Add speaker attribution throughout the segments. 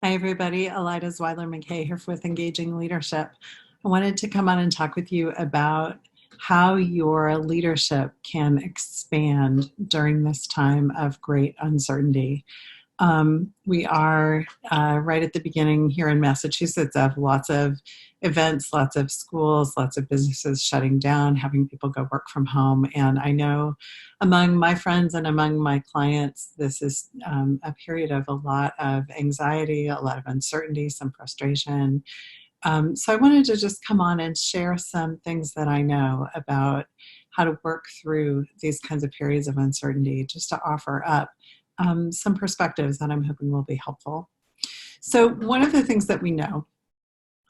Speaker 1: Hi, everybody. Elida Zweidler-McKay here with Engaging Leadership. I wanted to come on and talk with you about how your leadership can expand during this time of great uncertainty. We are right at the beginning here in Massachusetts of lots of events, lots of schools, lots of businesses shutting down, having people go work from home. And I know among my friends and among my clients, this is a period of a lot of anxiety, a lot of uncertainty, some frustration. So I wanted to just come on and share some things that I know about how to work through these kinds of periods of uncertainty, just to offer up some perspectives that I'm hoping will be helpful. So one of the things that we know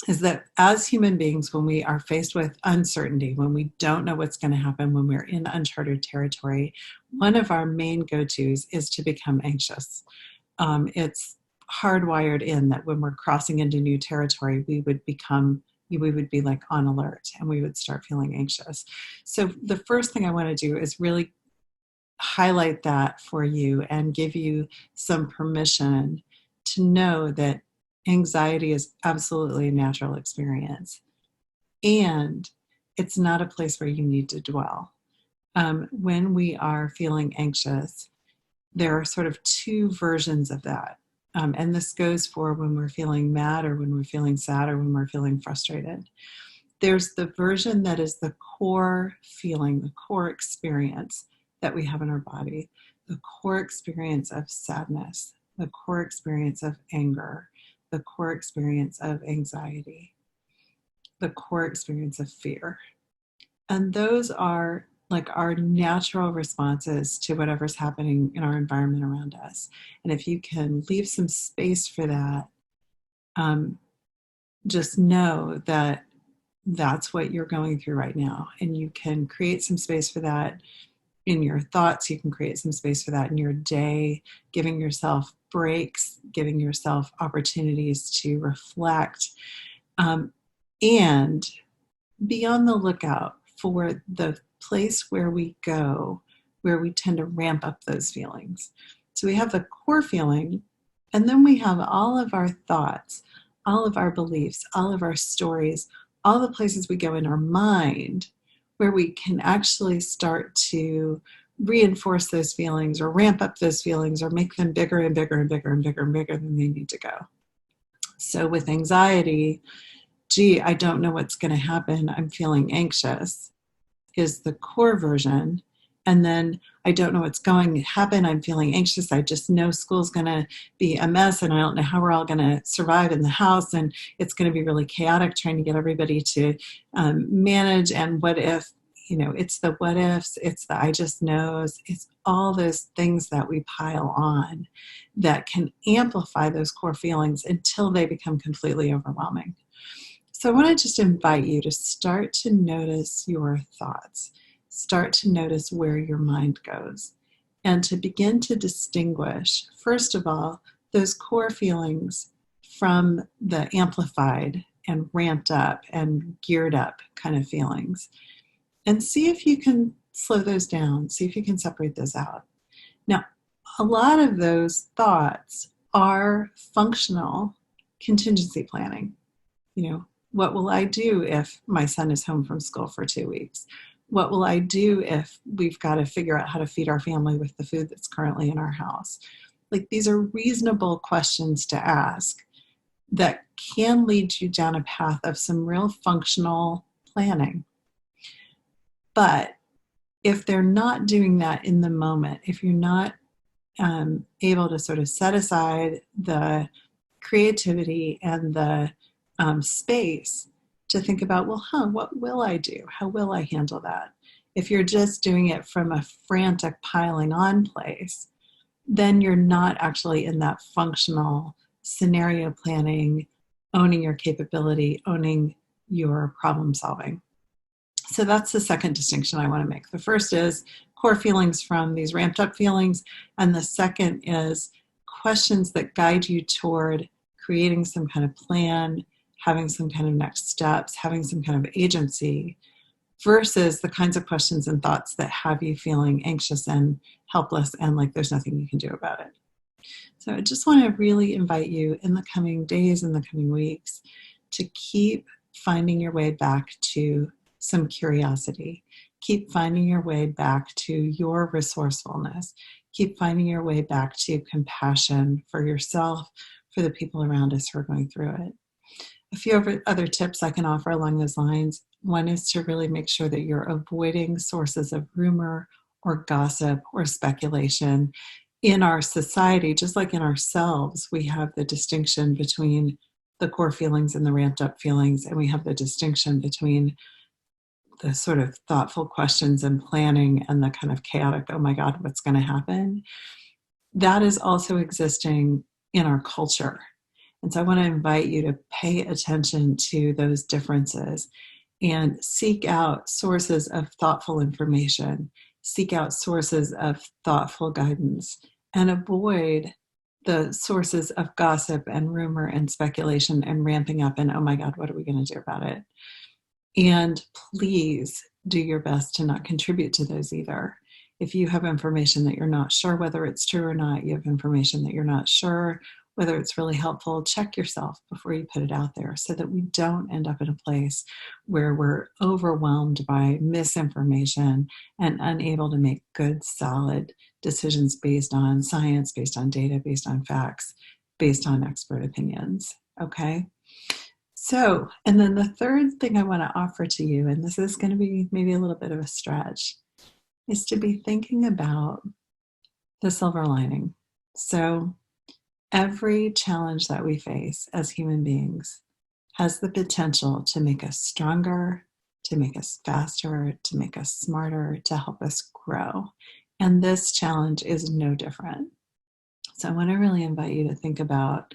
Speaker 1: is that as human beings, when we are faced with uncertainty, when we don't know what's going to happen, when we're in uncharted territory, one of our main go-tos is to become anxious. It's hardwired in that when we're crossing into new territory, we would be like on alert and we would start feeling anxious. So the first thing I want to do is really highlight that for you and give you some permission to know that anxiety is absolutely a natural experience. And it's not a place where you need to dwell. When we are feeling anxious, there are sort of two versions of that. And this goes for when we're feeling mad or when we're feeling sad or when we're feeling frustrated. There's the version that is the core feeling, the core experience that we have in our body, the core experience of sadness, the core experience of anger, the core experience of anxiety, the core experience of fear. And those are like our natural responses to whatever's happening in our environment around us. And if you can leave some space for that, just know that that's what you're going through right now. And you can create some space for that in your thoughts. You can create some space for that in your day, giving yourself breaks, giving yourself opportunities to reflect, and be on the lookout for the place where we go, where we tend to ramp up those feelings. So we have the core feeling, and then we have all of our thoughts, all of our beliefs, all of our stories, all the places we go in our mind where we can actually start to reinforce those feelings or ramp up those feelings or make them bigger and bigger and bigger and bigger and bigger than they need to go. So with anxiety, gee, I don't know what's going to happen, I'm feeling anxious, is the core version. And then I don't know what's going to happen, I'm feeling anxious, I just know school's going to be a mess and I don't know how we're all going to survive in the house, and it's going to be really chaotic trying to get everybody to manage. And what if, it's the what ifs, it's the I just knows, it's all those things that we pile on that can amplify those core feelings until they become completely overwhelming. So I want to just invite you to start to notice your thoughts, start to notice where your mind goes, and to begin to distinguish, first of all, those core feelings from the amplified and ramped up and geared up kind of feelings. And see if you can slow those down, see if you can separate those out. Now, a lot of those thoughts are functional contingency planning. What will I do if my son is home from school for 2 weeks? What will I do if we've got to figure out how to feed our family with the food that's currently in our house? Like, these are reasonable questions to ask that can lead you down a path of some real functional planning. But if they're not doing that in the moment, if you're not able to sort of set aside the creativity and the space to think about, well, what will I do? How will I handle that? If you're just doing it from a frantic piling on place, then you're not actually in that functional scenario planning, owning your capability, owning your problem solving. So that's the second distinction I want to make. The first is core feelings from these ramped up feelings. And the second is questions that guide you toward creating some kind of plan, having some kind of next steps, having some kind of agency, versus the kinds of questions and thoughts that have you feeling anxious and helpless and like there's nothing you can do about it. So I just want to really invite you in the coming days, in the coming weeks, to keep finding your way back to some curiosity. Keep finding your way back to your resourcefulness. Keep finding your way back to compassion for yourself, for the people around us who are going through it. A few other tips I can offer along those lines. One is to really make sure that you're avoiding sources of rumor or gossip or speculation. In our society, just like in ourselves, we have the distinction between the core feelings and the ramped up feelings, and we have the distinction between the sort of thoughtful questions and planning and the kind of chaotic, oh my God, what's going to happen? That is also existing in our culture. And so I want to invite you to pay attention to those differences and seek out sources of thoughtful information, seek out sources of thoughtful guidance, and avoid the sources of gossip and rumor and speculation and ramping up and, oh my God, what are we going to do about it? And please do your best to not contribute to those either. If you have information that you're not sure whether it's true or not, you have information that you're not sure whether it's really helpful, check yourself before you put it out there so that we don't end up in a place where we're overwhelmed by misinformation and unable to make good, solid decisions based on science, based on data, based on facts, based on expert opinions. Okay? So, and then the third thing I want to offer to you, and this is going to be maybe a little bit of a stretch, is to be thinking about the silver lining. So, every challenge that we face as human beings has the potential to make us stronger, to make us faster, to make us smarter, to help us grow. And this challenge is no different. So I want to really invite you to think about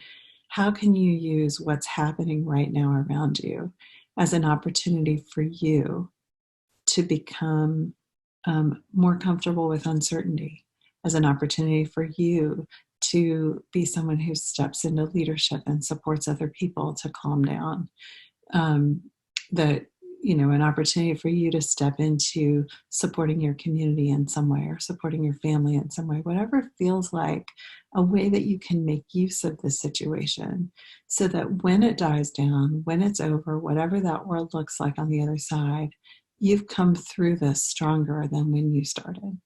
Speaker 1: how can you use what's happening right now around you as an opportunity for you to become more comfortable with uncertainty, as an opportunity for you to be someone who steps into leadership and supports other people to calm down. An opportunity for you to step into supporting your community in some way or supporting your family in some way, whatever feels like a way that you can make use of the situation so that when it dies down, when it's over, whatever that world looks like on the other side, you've come through this stronger than when you started.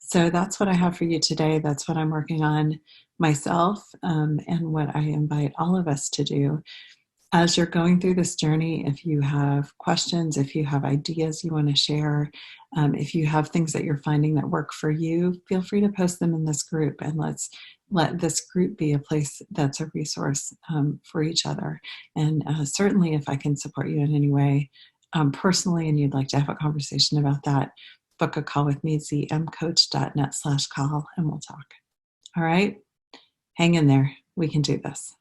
Speaker 1: So that's what I have for you today. That's what I'm working on myself, and what I invite all of us to do. As you're going through this journey, if you have questions, if you have ideas you want to share, if you have things that you're finding that work for you, feel free to post them in this group, and let's let this group be a place that's a resource for each other. And certainly if I can support you in any way personally and you'd like to have a conversation about that, book a call with me, zmcoach.net/call, and we'll talk. All right? Hang in there. We can do this.